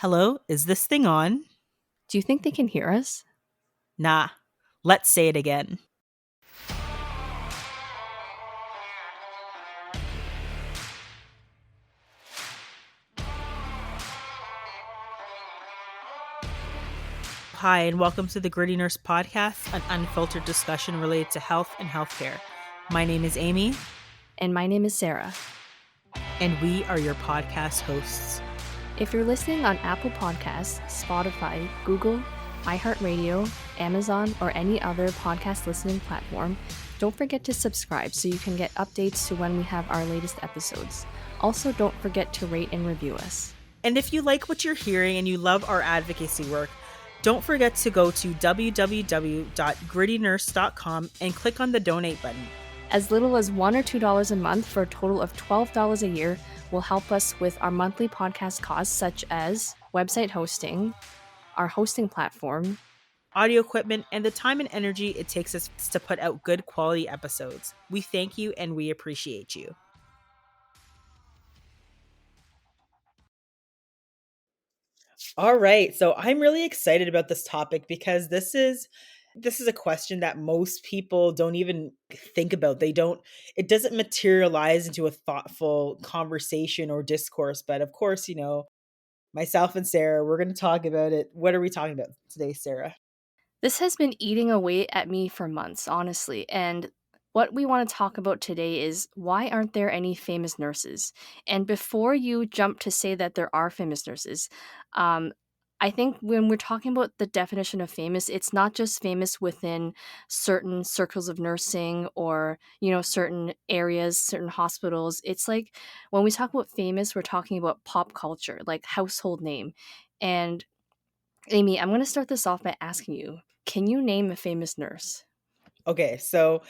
Hello, is this thing on? Do you think they can hear us? Nah, let's say it again. Hi, and welcome to the Gritty Nurse Podcast, an unfiltered discussion related to health and healthcare. My name is Amie. And my name is Sara. And we are your podcast hosts. If you're listening on Apple Podcasts, Spotify, Google, iHeartRadio, Amazon, or any other podcast listening platform, don't forget to subscribe so you can get updates to when we have our latest episodes. Also, don't forget to rate and review us. And if you like what you're hearing and you love our advocacy work, don't forget to go to www.grittynurse.com and click on the donate button. As little as $1 or $2 a month for a total of $12 a year will help us with our monthly podcast costs, such as website hosting, our hosting platform, audio equipment, and the time and energy it takes us to put out good quality episodes. We thank you and we appreciate you. All right, so I'm really excited about this topic because this is a question that most people don't even think about. It doesn't materialize into a thoughtful conversation or discourse, but of course, myself and Sara, we're going to talk about it. What are we talking about today, Sara? This has been eating away at me for months, honestly, and what we want to talk about today is why aren't there any famous nurses? And before you jump to say that there are famous nurses, I think when we're talking about the definition of famous, it's not just famous within certain circles of nursing or, certain areas, certain hospitals. It's like when we talk about famous, we're talking about pop culture, like household name. And Amie, I'm going to start this off by asking you, can you name a famous nurse? Okay, so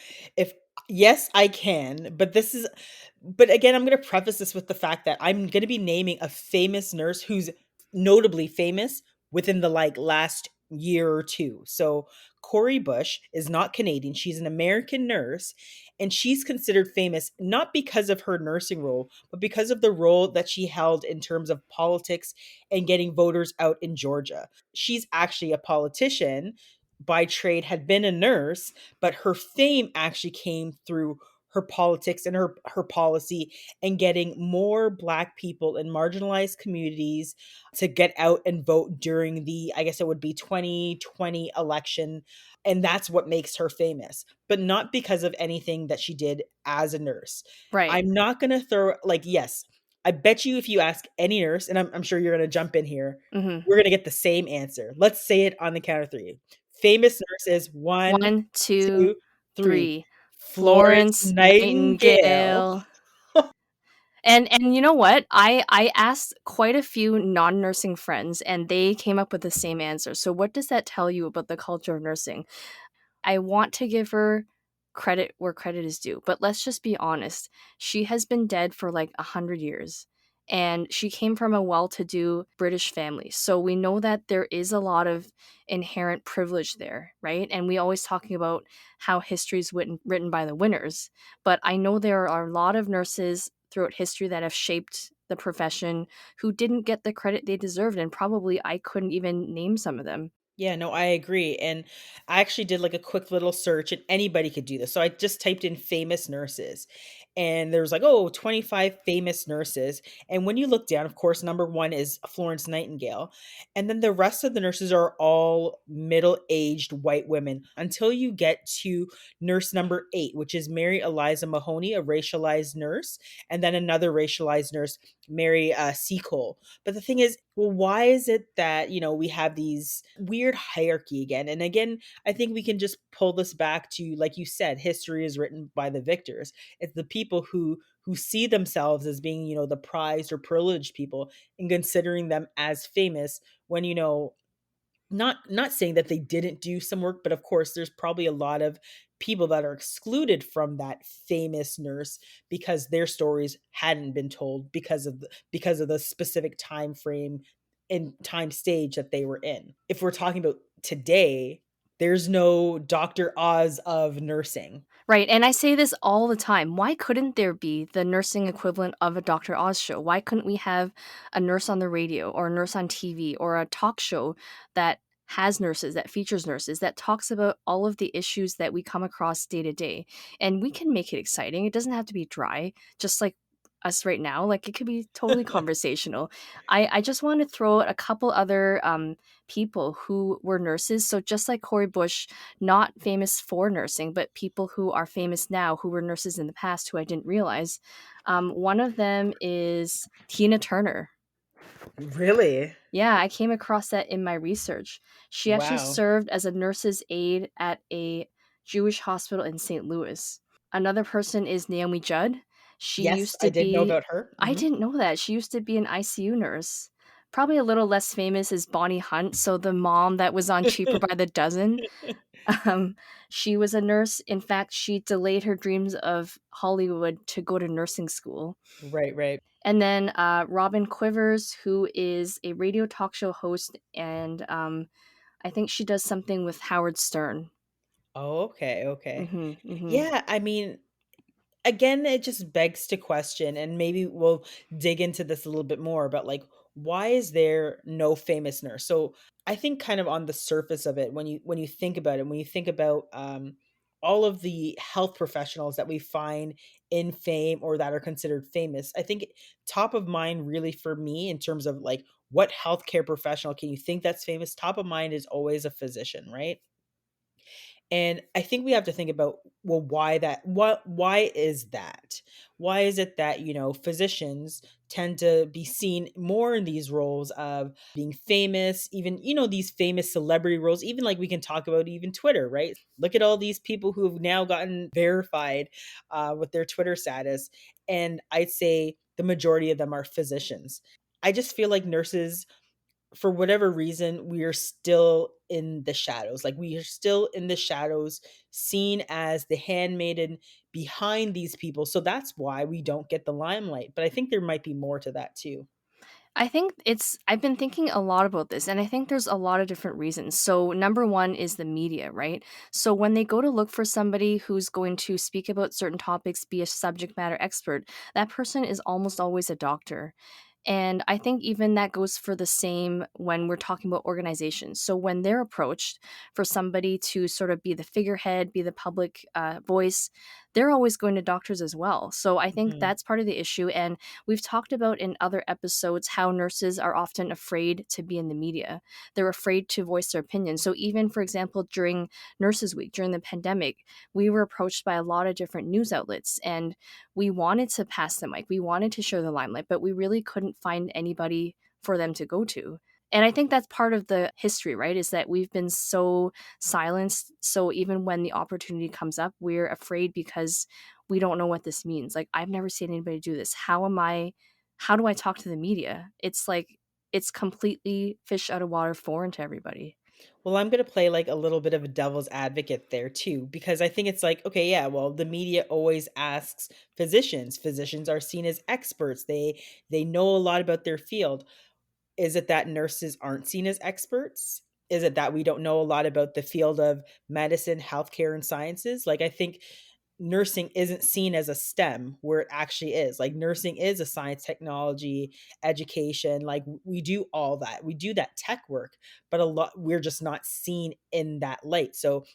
yes, I can, but again, I'm going to preface this with the fact that I'm going to be naming a famous nurse who's notably famous within the last year or two. So Corey Bush is not Canadian. She's an American nurse, and she's considered famous not because of her nursing role, but because of the role that she held in terms of politics and getting voters out in Georgia. She's actually a politician by trade, had been a nurse, but her fame actually came through her politics and her policy and getting more Black people in marginalized communities to get out and vote during I guess it would be 2020 election. And that's what makes her famous, but not because of anything that she did as a nurse. Right. I'm not going to yes, I bet you if you ask any nurse, and I'm sure you're going to jump in here, we're going to get the same answer. Let's say it on the count of three. Famous nurses, one, 2, two, three. 3. Florence Florence Nightingale. Nightingale. And you know what? I asked quite a few non-nursing friends and they came up with the same answer. So what does that tell you about the culture of nursing? I want to give her credit where credit is due, but let's just be honest. She has been dead for like 100 years. And she came from a well-to-do British family. So we know that there is a lot of inherent privilege there, right? And we always talking about how history is written by the winners. But I know there are a lot of nurses throughout history that have shaped the profession who didn't get the credit they deserved. And probably I couldn't even name some of them. Yeah, no, I agree. And I actually did a quick little search, and anybody could do this. So I just typed in famous nurses, and there's 25 famous nurses. And when you look down, of course, number one is Florence Nightingale. And then the rest of the nurses are all middle-aged white women until you get to nurse number 8, which is Mary Eliza Mahoney, a racialized nurse, and then another racialized nurse, Mary Seacole. But the thing is, well, why is it that, we have these weird hierarchy again? And again, I think we can just pull this back to, like you said, history is written by the victors. It's the people who see themselves as being, the prized or privileged people and considering them as famous when, not saying that they didn't do some work, but of course there's probably a lot of people that are excluded from that famous nurse because their stories hadn't been told because of the specific time frame and time stage that they were in. If we're talking about today, There's no Dr. Oz of nursing. Right, and I say this all the time. Why couldn't there be the nursing equivalent of a Dr. Oz show? Why couldn't we have a nurse on the radio or a nurse on TV or a talk show that has nurses, that features nurses, that talks about all of the issues that we come across day to day? And we can make it exciting. It doesn't have to be dry, just like us right now. Like it could be totally conversational. I just want to throw out a couple other people who were nurses. So just like Corey Bush, not famous for nursing, but people who are famous now who were nurses in the past who I didn't realize. One of them is Tina Turner. Really? Yeah, I came across that in my research. She actually Wow. served as a nurse's aide at a Jewish hospital in St. Louis. Another person is Naomi Judd. She Yes, used I to did know be, about her. I Mhm. didn't know that. She used to be an ICU nurse. Probably a little less famous is Bonnie Hunt. So the mom that was on Cheaper by the Dozen. Um, she was a nurse. In fact, she delayed her dreams of Hollywood to go to nursing school. Right, right. And then Robin Quivers, who is a radio talk show host, and I think she does something with Howard Stern. Oh, okay, okay. Hmm, hmm. Yeah, I mean, again, it just begs to question, and maybe we'll dig into this a little bit more, but like, why is there no famous nurse? So I think kind of on the surface of it, when you think about it, when you think about all of the health professionals that we find in fame or that are considered famous, I think top of mind really for me in terms of like what healthcare professional can you think that's famous? Top of mind is always a physician, right? And I think we have to think about, well, why is that? Why is it that, physicians tend to be seen more in these roles of being famous, even, these famous celebrity roles, even like we can talk about even Twitter, right? Look at all these people who have now gotten verified with their Twitter status. And I'd say the majority of them are physicians. I just feel like nurses, for whatever reason, we are still in the shadows. Like we are still in the shadows, seen as the handmaiden behind these people. So that's why we don't get the limelight. But I think there might be more to that too. I think I've been thinking a lot about this, and I think there's a lot of different reasons. So, number one is the media, right? So, when they go to look for somebody who's going to speak about certain topics, be a subject matter expert, that person is almost always a doctor. And I think even that goes for the same when we're talking about organizations. So when they're approached for somebody to sort of be the figurehead, be the public voice, they're always going to doctors as well. So I think Mhm. that's part of the issue. And we've talked about in other episodes how nurses are often afraid to be in the media. They're afraid to voice their opinion. So even, for example, during Nurses Week, during the pandemic, we were approached by a lot of different news outlets, and we wanted to pass the mic, we wanted to share the limelight, but we really couldn't find anybody for them to go to. And I think that's part of the history, right? Is that we've been so silenced. So even when the opportunity comes up, we're afraid because we don't know what this means. Like, I've never seen anybody do this. How do I talk to the media? It's like, it's completely fish out of water, foreign to everybody. Well, I'm going to play like a little bit of a devil's advocate there too, because I think it's like, okay, yeah, well, the media always asks physicians. Physicians are seen as experts. They know a lot about their field. Is it that nurses aren't seen as experts? Is it that we don't know a lot about the field of medicine, healthcare, and sciences? Like, I think nursing isn't seen as a STEM where it actually is. Like, nursing is a science, technology, education. Like, we do all that. We do that tech work, but a lot, we're just not seen in that light. So,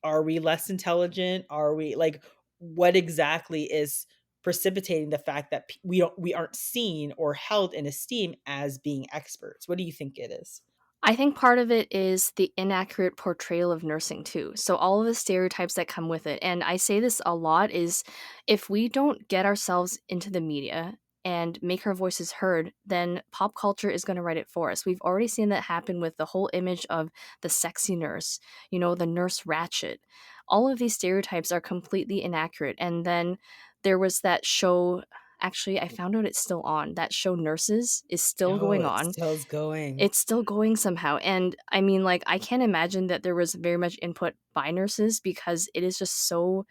are we less intelligent? Are we like, what exactly is precipitating the fact that we aren't seen or held in esteem as being experts? What do you think it is? I think part of it is the inaccurate portrayal of nursing too. So all of the stereotypes that come with it. And I say this a lot is if we don't get ourselves into the media and make our voices heard, then pop culture is going to write it for us. We've already seen that happen with the whole image of the sexy nurse, the nurse ratchet. All of these stereotypes are completely inaccurate. And then there was that show, actually I found out it's still on. That show Nurses is still Oh, going it on. still's going. It's still going somehow, and I mean, like, I can't imagine that there was very much input by nurses because it is just so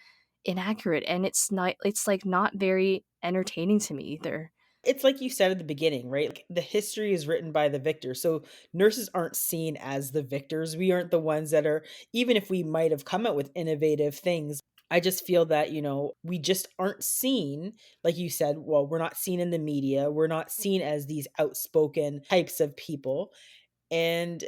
inaccurate, and it's not, it's, like, not very entertaining to me either. It's like you said at the beginning, right? Like, the history is written by the victor. So nurses aren't seen as the victors. We aren't the ones that are, even if we might have come up with innovative things. I just feel that, we just aren't seen, like you said, well, we're not seen in the media. We're not seen as these outspoken types of people. And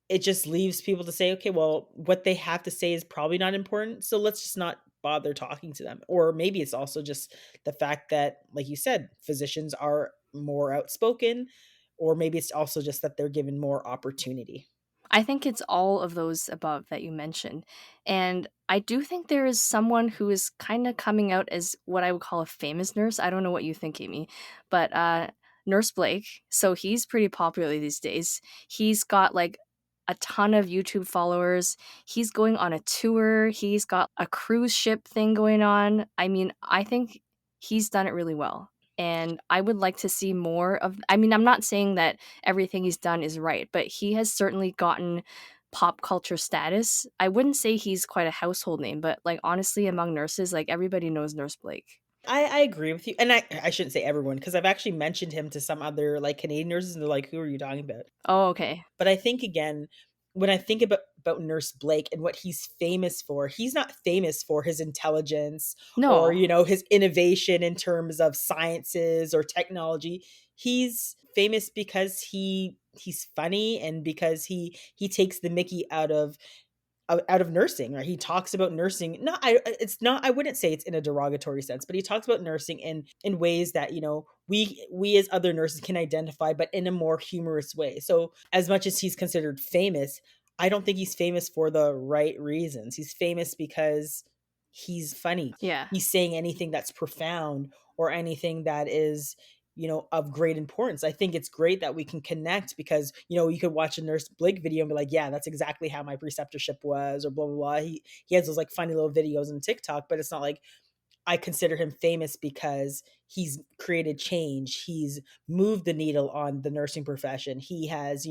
it just leaves people to say, "Okay, well, what they have to say is probably not important, so let's just not bother talking to them." Or maybe it's also just the fact that, like you said, physicians are more outspoken, or maybe it's also just that they're given more opportunity. I think it's all of those above that you mentioned. And I do think there is someone who is kind of coming out as what I would call a famous nurse. I don't know what you think, Amy, but Nurse Blake. So he's pretty popular these days. He's got like a ton of YouTube followers. He's going on a tour. He's got a cruise ship thing going on. I mean, I think he's done it really well. And I would like to see more of, I mean, I'm not saying that everything he's done is right, but he has certainly gotten pop culture status. I wouldn't say he's quite a household name, but like honestly, among nurses, like everybody knows Nurse Blake. I agree with you, and I shouldn't say everyone, because 'cause I've actually mentioned him to some other, like, Canadian nurses, and they're like, "Who are you talking about?" Oh, okay. But I think again, when I think about Nurse Blake and what he's famous for, he's not famous for his intelligence or, No. his innovation in terms of sciences or technology. He's famous because he's funny and because he takes the mickey out of nursing, right? He talks about nursing. Not I it's not I wouldn't say it's in a derogatory sense, but he talks about nursing in ways that, we as other nurses can identify, but in a more humorous way. So as much as he's considered famous, I don't think he's famous for the right reasons. He's famous because he's funny. Yeah. He's saying anything that's profound or anything that is, of great importance. I think it's great that we can connect because, you could watch a Nurse Blake video and be like, yeah, that's exactly how my preceptorship was, or blah, blah, blah. He has those like funny little videos on TikTok, but it's not like I consider him famous because he's created change. He's moved the needle on the nursing profession. He has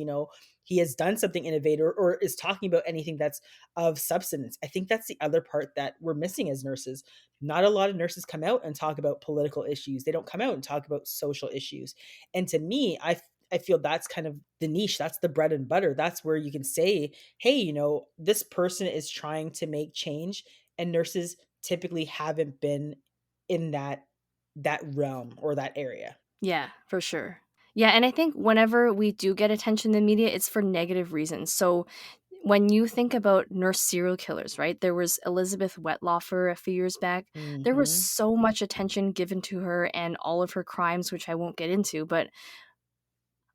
done something innovative or is talking about anything that's of substance. I think that's the other part that we're missing as nurses. Not a lot of nurses come out and talk about political issues. They don't come out and talk about social issues. And to me, I feel that's kind of the niche. That's the bread and butter. That's where you can say, hey, this person is trying to make change, and nurses typically haven't been in that realm or that area. Yeah, for sure. Yeah, and I think whenever we do get attention in the media, it's for negative reasons. So when you think about nurse serial killers, right? There was Elizabeth Wettlaufer a few years back. There was Mhm. so much attention given to her and all of her crimes, which I won't get into, but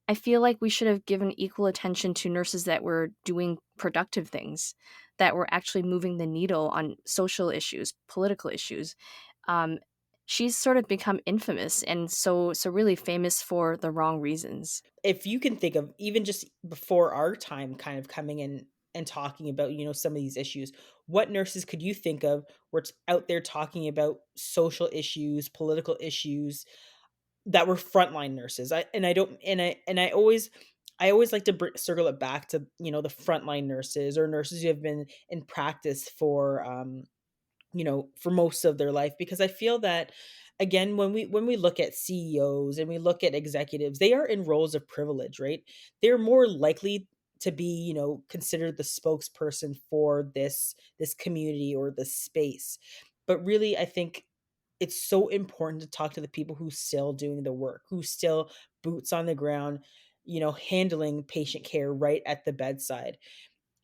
I feel like we should have given equal attention to nurses that were doing productive things, that were actually moving the needle on social issues, political issues. Um, she's sort of become infamous and so really famous for the wrong reasons. If you can think of even just before our time kind of coming in and talking about, some of these issues, what nurses could you think of were out there talking about social issues, political issues that were frontline nurses? I don't and I always like to circle it back to, the frontline nurses or nurses who have been in practice for most of their life, because I feel that again, when we look at CEOs and we look at executives, they are in roles of privilege, right? They're more likely to be, considered the spokesperson for this community or this space. But really, I think it's so important to talk to the people who still doing the work, who still boots on the ground, handling patient care right at the bedside.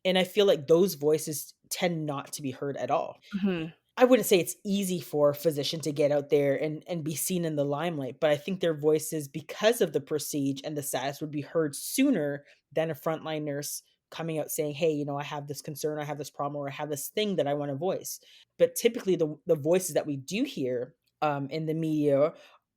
And I feel like those voices tend not to be heard at all. Mhm. I wouldn't say it's easy for a physician to get out there and be seen in the limelight, but I think their voices, because of the prestige and the status, would be heard sooner than a frontline nurse coming out saying, "Hey, I have this concern, I have this problem, or I have this thing that I want to voice." But typically, the voices that we do hear in the media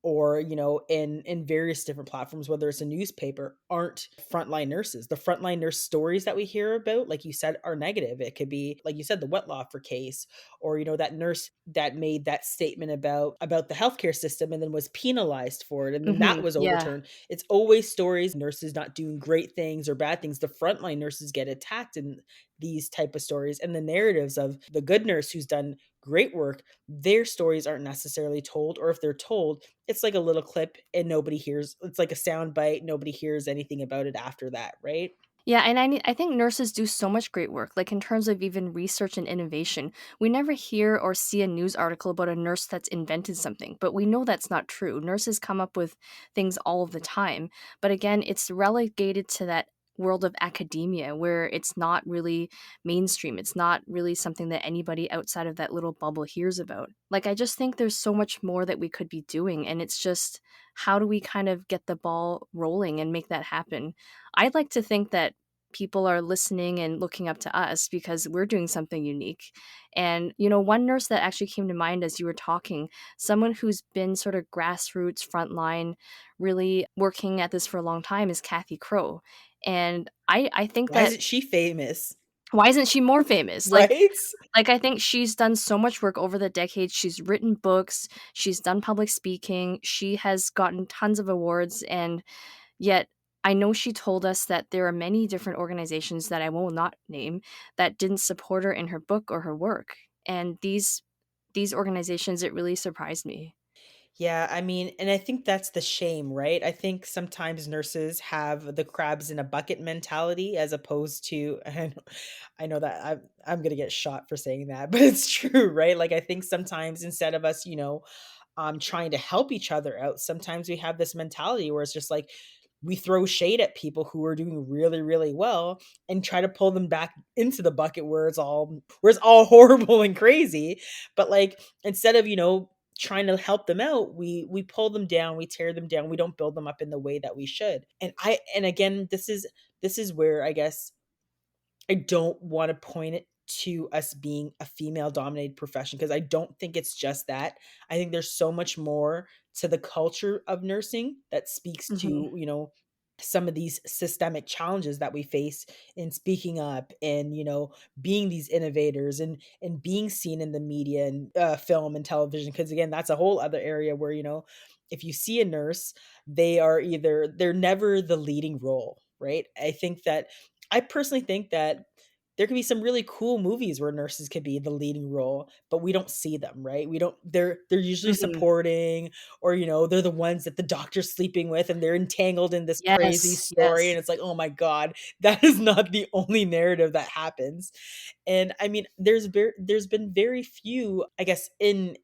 or in various different platforms, whether it's a newspaper, aren't frontline nurses. The frontline nurse stories that we hear about, like you said, are negative. It could be, like you said, the Wettlaufer case, or that nurse that made that statement about the healthcare system and then was penalized for it, and then that Mhm. was Yeah. overturned. It's always stories, nurses not doing great things or bad things. The frontline nurses get attacked, and these type of stories and the narratives of the good nurse who's done great work, their stories aren't necessarily told, or if they're told, it's like a little clip and nobody hears. It's like a sound bite, nobody hears anything about it after that, right? Yeah, and I think nurses do so much great work, like in terms of even research and innovation. We never hear or see a news article about a nurse that's invented something, but we know that's not true. Nurses come up with things all of the time. But again, it's relegated to that world of academia where it's not really mainstream. It's not really something that anybody outside of that little bubble hears about. Like, I just think there's so much more that we could be doing. And it's just, how do we kind of get the ball rolling and make that happen? I'd like to think that people are listening and looking up to us because we're doing something unique. And, one nurse that actually came to mind as you were talking, someone who's been sort of grassroots, frontline, really working at this for a long time is Kathy Crow. And I think Why that, isn't she famous? why isn't she more famous? Right? Like I think she's done so much work over the decades. She's written books, she's done public speaking, she has gotten tons of awards, and yet, I know she told us that there are many different organizations that I will not name that didn't support her in her book or her work. And these organizations, it really surprised me. Yeah, I mean, and I think that's the shame, right? I think sometimes nurses have the crabs in a bucket mentality as opposed to, and I know that I'm gonna get shot for saying that, but it's true, right? Like I think sometimes instead of us, trying to help each other out, sometimes we have this mentality where it's just like we throw shade at people who are doing really, really well and try to pull them back into the bucket where it's all horrible and crazy. But like instead of, trying to help them out, we pull them down, we tear them down, we don't build them up in the way that we should. And again, this is where I guess I don't want to point it to us being a female dominated profession, because I don't think it's just that. I think there's so much more to the culture of nursing that speaks Mhm. to, some of these systemic challenges that we face in speaking up and, being these innovators and being seen in the media and film and television. Because again, that's a whole other area where, if you see a nurse, they're never the leading role, right? I personally think that there could be some really cool movies where nurses could be the leading role, but we don't see them, right? We don't they're usually Mhm. supporting, or they're the ones that the doctor's sleeping with and they're entangled in this crazy Yes, story, yes. and it's like, "Oh my god, that is not the only narrative that happens." And I mean, there's been very few, I guess, in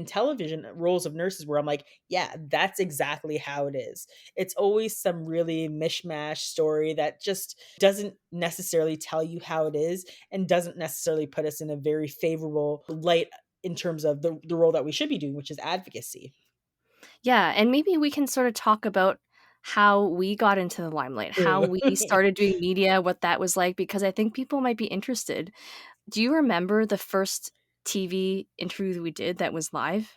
television roles of nurses where I'm like, "Yeah, that's exactly how it is." It's always some really mishmash story that just doesn't necessarily tell you how it is and doesn't necessarily put us in a very favorable light in terms of the role that we should be doing, which is advocacy. Yeah, and maybe we can sort of talk about how we got into the limelight, how Ugh. we started doing media, what that was like, because I think people might be interested. Do you remember the first TV interview that we did that was live?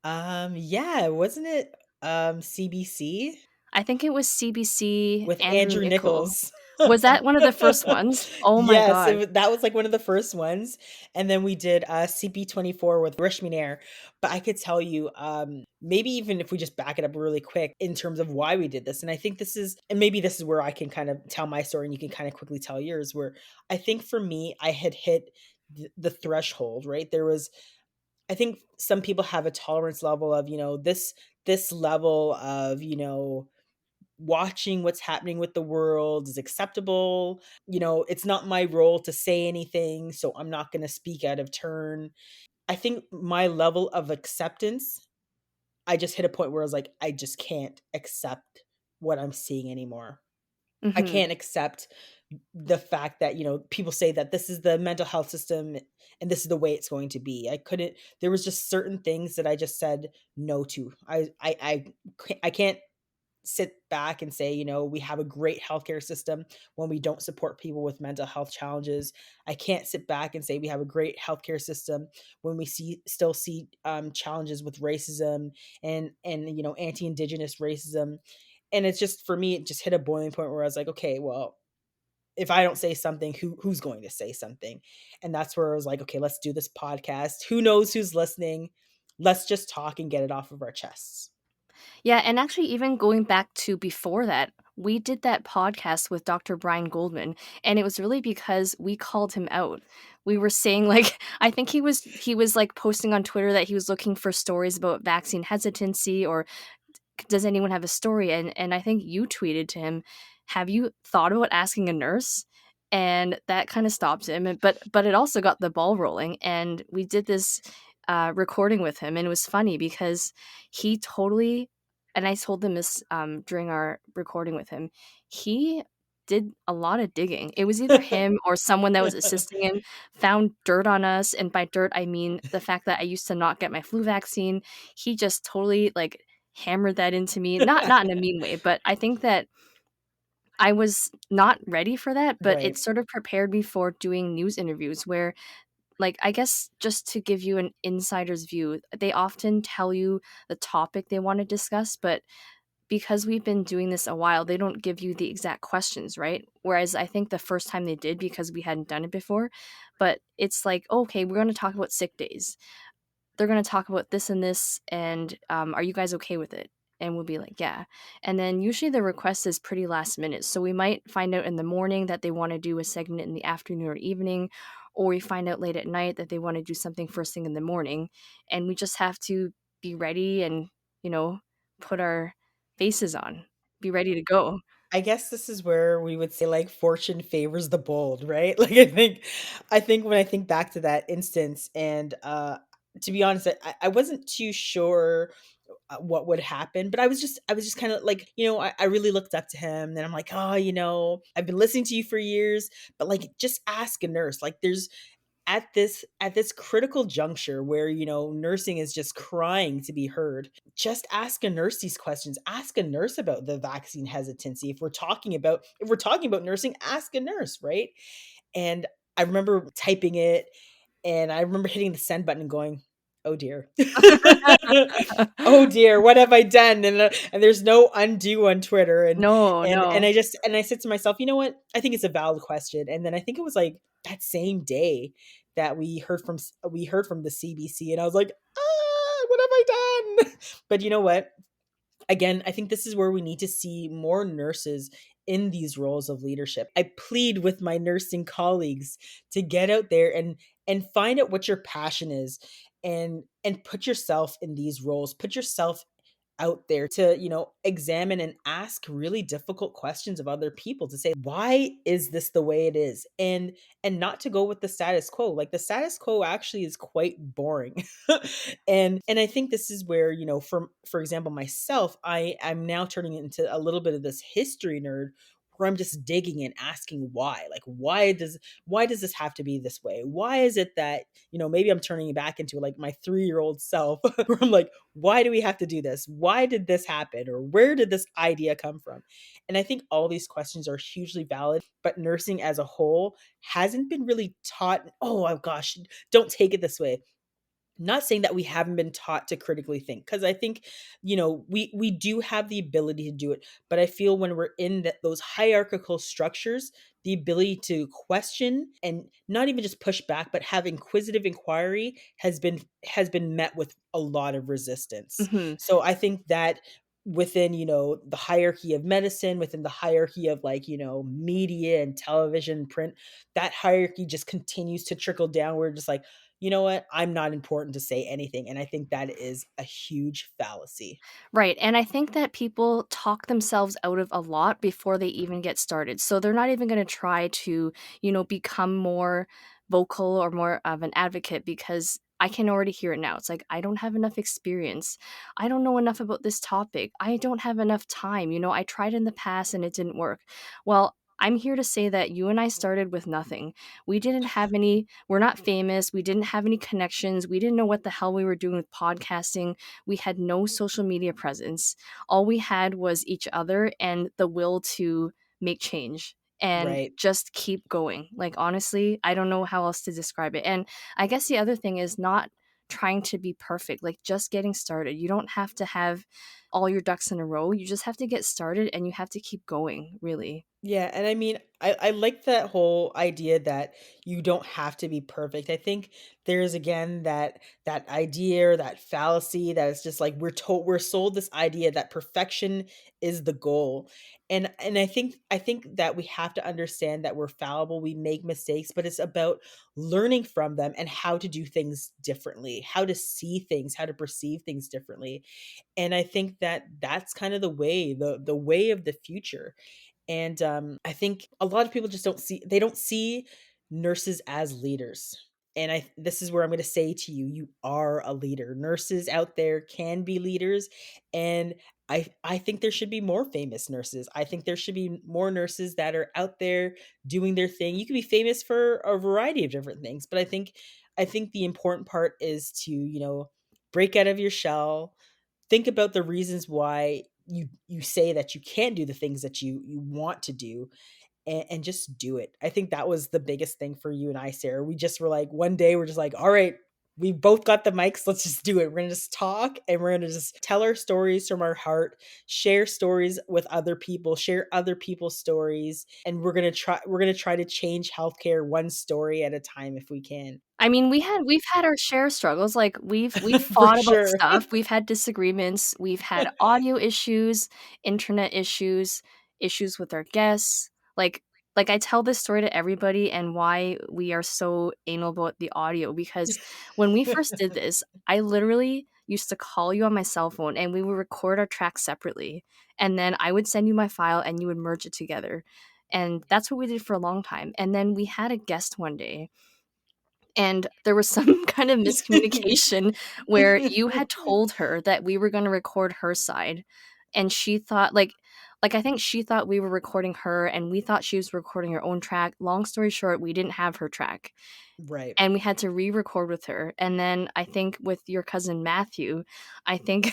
Yeah, wasn't it CBC I think it was CBC, with Andrew Andrew Niccol. Nichols? Was that one of the first ones? Oh my Yes, god. that was like one of the first ones, and then we did CP24 with Rishmi Nair. But I could tell you, maybe even if we just back it up really quick in terms of why we did this, and I think maybe this is where I can kind of tell my story, and you can kind of quickly tell yours. Where I think for me, I had hit the threshold. Right, there was. I think some people have a tolerance level of this level of watching what's happening with the world is acceptable. It's not my role to say anything, so I'm not going to speak out of turn. I think my level of acceptance, I just hit a point where I was like, I just can't accept what I'm seeing anymore. I Mhm. can't accept the fact that, people say that this is the mental health system and this is the way it's going to be. There was just certain things that I just said no to. I can't sit back and say, we have a great healthcare system when we don't support people with mental health challenges. I can't sit back and say we have a great healthcare system when we still see challenges with racism and anti-indigenous racism. And it's just, for me, it just hit a boiling point where I was like, okay, well, if I don't say something, who's going to say something? And that's where I was like, okay, let's do this podcast. Who knows who's listening? Let's just talk and get it off of our chests. Yeah, and actually even going back to before that, we did that podcast with Dr. Brian Goldman, and it was really because we called him out. We were saying like I think he was like posting on Twitter that he was looking for stories about vaccine hesitancy or does anyone have a story? And I think you tweeted to him, have you thought about asking a nurse? And that kind of stopped him. But it also got the ball rolling. And we did this recording with him, and it was funny because he totally. And I told him this during our recording with him. He did a lot of digging. It was either him or someone that was assisting him found dirt on us, and by dirt I mean the fact that I used to not get my flu vaccine. He just totally like hammered that into me, not in a mean way, but I think that I was not ready for that, but it Right. sort of prepared me for doing news interviews where, like, I guess just to give you an insider's view, they often tell you the topic they want to discuss, but because we've been doing this a while, they don't give you the exact questions, right? Whereas I think the first time they did because we hadn't done it before, but it's like, okay, we're going to talk about sick days. They're going to talk about this and this, and are you guys okay with it? And we'll be like, yeah. And then usually the request is pretty last minute. So we might find out in the morning that they want to do a segment in the afternoon or evening, or we find out late at night that they want to do something first thing in the morning. And we just have to be ready and, you know, put our faces on, be ready to go. I guess this is where we would say, like, fortune favors the bold, right? Like, I think when I think back to that instance and, to be honest, I wasn't too sure, what would happen, but I was just kinda like, I really looked up to him, and I'm like, "Oh, I've been listening to you for years, but, like, just ask a nurse." Like, there's at this critical juncture where, nursing is just crying to be heard, just ask a nurse these questions. Ask a nurse about the vaccine hesitancy. If we're talking about nursing, ask a nurse, right? And I remember typing it, and I remember hitting the send button and going, "Oh dear." "Oh dear, what have I done?" And there's no undo on Twitter, and No, and and no. I just and I said to myself, "You know what? I think it's a valid question." And then I think it was, like, that same day that we heard from the CBC, and I was like, "Ah, what have I done?" But you know what? Again, I think this is where we need to see more nurses in these roles of leadership. I plead with my nursing colleagues to get out there and find out what your passion is, and put yourself in these roles. Put yourself out there to, examine and ask really difficult questions of other people to say, why is this the way it is? And not to go with the status quo. Like, the status quo actually is quite boring. And I think this is where, for example, myself, I'm now turning into a little bit of this history nerd where I'm just digging and asking why. Like, why does this have to be this way? Why is it that, maybe I'm turning back into, like, my 3-year-old self where I'm like, why do we have to do this? Why did this happen? Or where did this idea come from? And I think all these questions are hugely valid, but nursing as a whole hasn't been really taught. Oh gosh, don't take it this way. Not saying that we haven't been taught to critically think, because I think, we do have the ability to do it, but I feel when we're in those hierarchical structures, the ability to question and not even just push back, but have inquisitive inquiry has been met with a lot of resistance. Hmm. So I think that within, the hierarchy of medicine, within the hierarchy of, like, media and television, print, that hierarchy just continues to trickle down. We're just like, you know what? I'm not important to say anything. And I think that is a huge fallacy. Right. And I think that people talk themselves out of a lot before they even get started. So they're not even going to try to, become more vocal or more of an advocate because I can already hear it now. It's like, I don't have enough experience. I don't know enough about this topic. I don't have enough time. I tried in the past and it didn't work. Well, I'm here to say that you and I started with nothing. We're not famous. We didn't have any connections. We didn't know what the hell we were doing with podcasting. We had no social media presence. All we had was each other and the will to make change and Right. just keep going. Like, honestly, I don't know how else to describe it. And I guess the other thing is not trying to be perfect, like just getting started. You don't have to have all your ducks in a row. You just have to get started and you have to keep going, really. Yeah, and I mean, I like that whole idea that you don't have to be perfect. I think there's again that idea or that fallacy that it's just like we're sold this idea that perfection is the goal. And I think that we have to understand that we're fallible, we make mistakes, but it's about learning from them and how to do things differently, how to see things, how to perceive things differently. And I think that that's kind of the way of the future. And I think a lot of people just don't see nurses as leaders. And this is where I'm going to say to you, you are a leader. Nurses out there can be leaders, and I think there should be more famous nurses. I think there should be more nurses that are out there doing their thing. You can be famous for a variety of different things, but I think the important part is to, break out of your shell, think about the reasons why you say that you can't do the things that you want to do, and just do it. I think that was the biggest thing for you and I, Sarah. We just were like, one day we're just like, all right, we both got the mics, let's just do it. We're gonna just talk and we're gonna just tell our stories from our heart, share stories with other people, share other people's stories, and we're gonna try to change healthcare one story at a time if we can. I mean, we've had our share of struggles, like, we've For fought about sure. stuff, we've had disagreements, we've had audio issues, internet issues, issues with our guests, like, I tell this story to everybody and why we are so anal about the audio, because when we first did this, I literally used to call you on my cell phone, and we would record our tracks separately, and then I would send you my file, and you would merge it together, and that's what we did for a long time, and then we had a guest one day, and there was some kind of miscommunication where you had told her that we were gonna record her side, and she thought I think she thought we were recording her, and we thought she was recording her own track. Long story short, we didn't have her track, Right. and we had to re-record with her, and then I think with your cousin Matthew, I think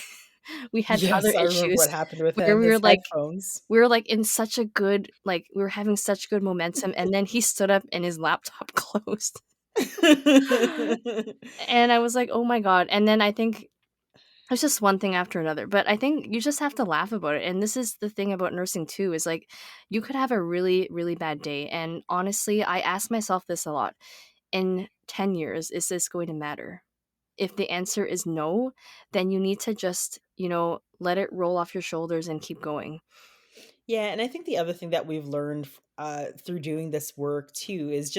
we had other Yes, I remember issues what happened with where him, we were his like headphones. we were, like, in such a good we were having such good momentum, and then he stood up and his laptop closed. And I was like, "Oh my god," and then I think it's just one thing after another, but I think you just have to laugh about it, and this is the thing about nursing too, is, like, you could have a really, really bad day, and honestly, I ask myself this a lot. In 10 years, is this going to matter? If the answer is no, then you need to just, let it roll off your shoulders and keep going. Yeah, and I think the other thing that we've learned through doing this work too is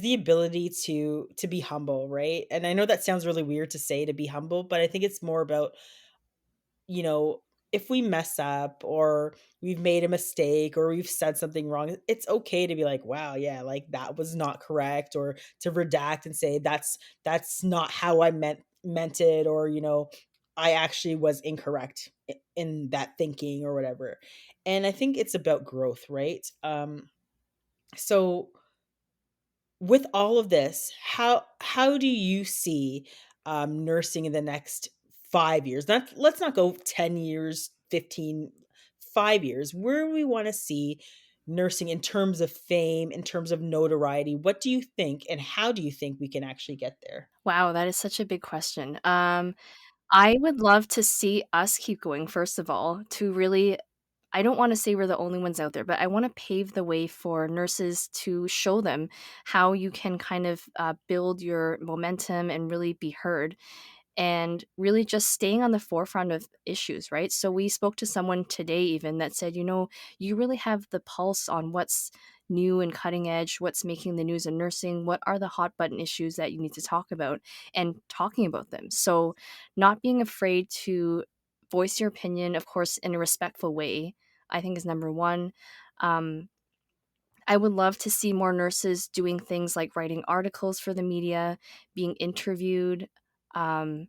the ability to be humble, right? And I know that sounds really weird to say, to be humble, but I think it's more about, you know, if we mess up or we've made a mistake or we've said something wrong, it's okay to be like, wow, yeah, like that was not correct, or to redact and say that's not how I meant it, or I actually was incorrect in that thinking or whatever. And I think it's about growth, right? So with all of this, how do you see nursing in the next 5 years? Not Let's not go 10 years, 15, 5 years. Where do we want to see nursing in terms of fame, in terms of notoriety? What do you think, and how do you think we can actually get there? Wow, that is such a big question. I would love to see us keep going, first of all, to really I don't wanna say we're the only ones out there, but I wanna pave the way for nurses to show them how you can kind of, build your momentum and really be heard, and really just staying on the forefront of issues, right? So we spoke to someone today even that said, you really have the pulse on what's new and cutting edge, what's making the news in nursing, what are the hot button issues that you need to talk about, and talking about them. So not being afraid to voice your opinion, of course, in a respectful way, I think is number one. Um, I would love to see more nurses doing things like writing articles for the media, being interviewed. Um,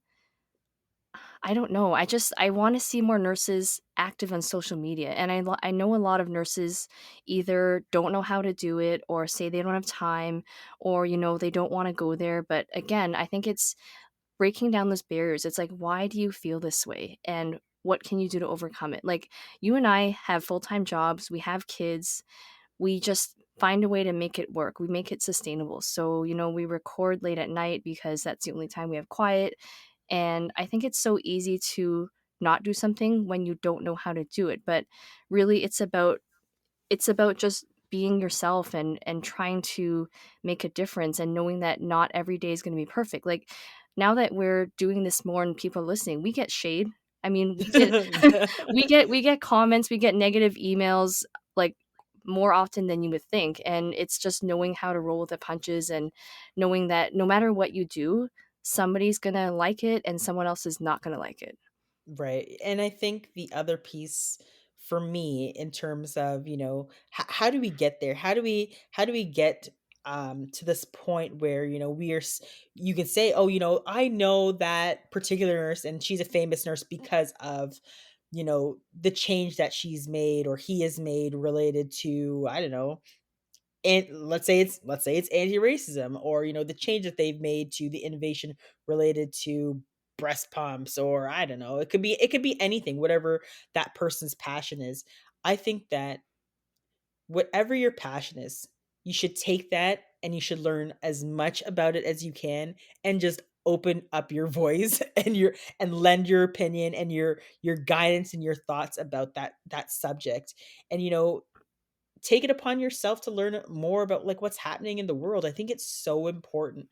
I don't know. I want to see more nurses active on social media, and I know a lot of nurses either don't know how to do it or say they don't have time, or they don't want to go there. But again, I think it's breaking down those barriers. It's like, why do you feel this way, and what can you do to overcome it? Like, you and I have full time jobs, we have kids, we just find a way to make it work. We make it sustainable. So, we record late at night because that's the only time we have quiet. And I think it's so easy to not do something when you don't know how to do it. But really, it's about just being yourself and trying to make a difference, and knowing that not every day is going to be perfect. Like, now that we're doing this more and people are listening, we get shade. I mean, we get we get comments, we get negative emails, like, more often than you would think. And it's just knowing how to roll with the punches, and knowing that no matter what you do, somebody's gonna like it and someone else is not gonna like it. Right. And I think the other piece for me in terms of, how do we get there? How do we get to this point where, you can say, "Oh, I know that particular nurse and she's a famous nurse because of, the change that she's made or he has made related to, I don't know, and let's say it's anti-racism, or the change that they've made to the innovation related to breast pumps, or I don't know, it could be anything, whatever that person's passion is. I think that whatever your passion is, you should take that and you should learn as much about it as you can, and just open up your voice and lend your opinion and your guidance and your thoughts about that subject. And take it upon yourself to learn more about, like, what's happening in the world. I think it's so important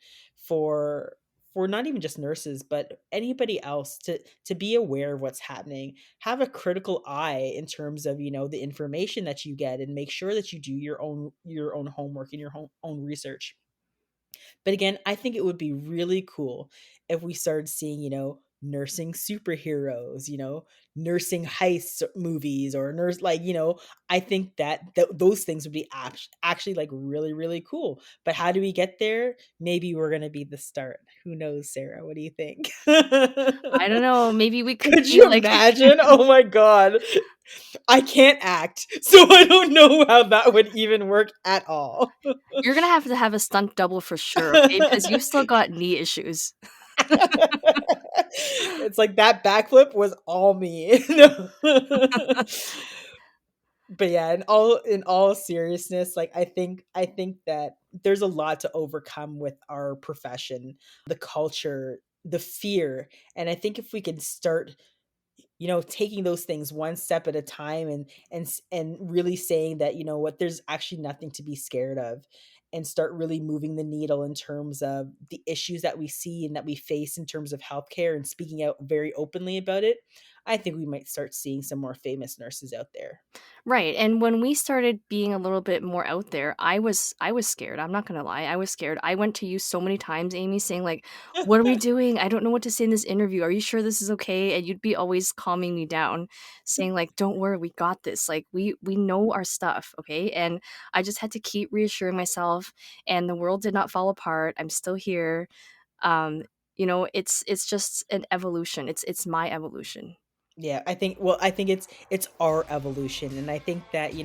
for not even just nurses, but anybody else to be aware of what's happening. Have a critical eye in terms of, the information that you get, and make sure that you do your own homework and your own research. But again, I think it would be really cool if we started seeing, nursing superheroes, nursing heist movies, or I think that those things would be actually like really, really cool. But how do we get there? Maybe we're going to be the start. Who knows, Sarah? What do you think? I don't know, maybe we could Could be you like imagine? Oh my God. I can't act, so I don't know how that would even work at all. you're gonna have to have a stunt double for sure, okay? Because you've still got knee issues. It's like that backflip was all me. No. But yeah, in all seriousness, like, I think that there's a lot to overcome with our profession, the culture, the fear. And I think if we can start, taking those things one step at a time, and really saying that, what, there's actually nothing to be scared of, and start really moving the needle in terms of the issues that we see and that we face in terms of healthcare, and speaking out very openly about it. I think we might start seeing some more famous nurses out there. Right, and when we started being a little bit more out there, I was scared, I'm not gonna lie, I was scared. I went to you so many times, Amy, saying like, "What are we doing? I don't know what to say in this interview. Are you sure this is okay?" And you'd be always calming me down, saying like, "Don't worry, we got this. Like, we know our stuff, okay?" And I just had to keep reassuring myself, and the world did not fall apart. I'm still here. Um, it's just an evolution. It's my evolution. Yeah, I think it's our evolution, and I think that, I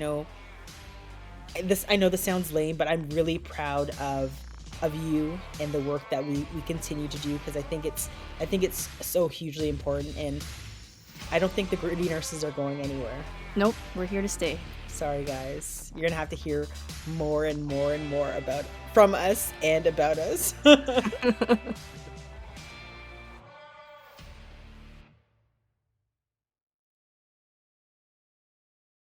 know this sounds lame, but I'm really proud of you and the work that we continue to do, because I think it's so hugely important, and I don't think the gritty nurses are going anywhere. Nope, we're here to stay. Sorry, guys. You're gonna have to hear more and more and more about from us and about us.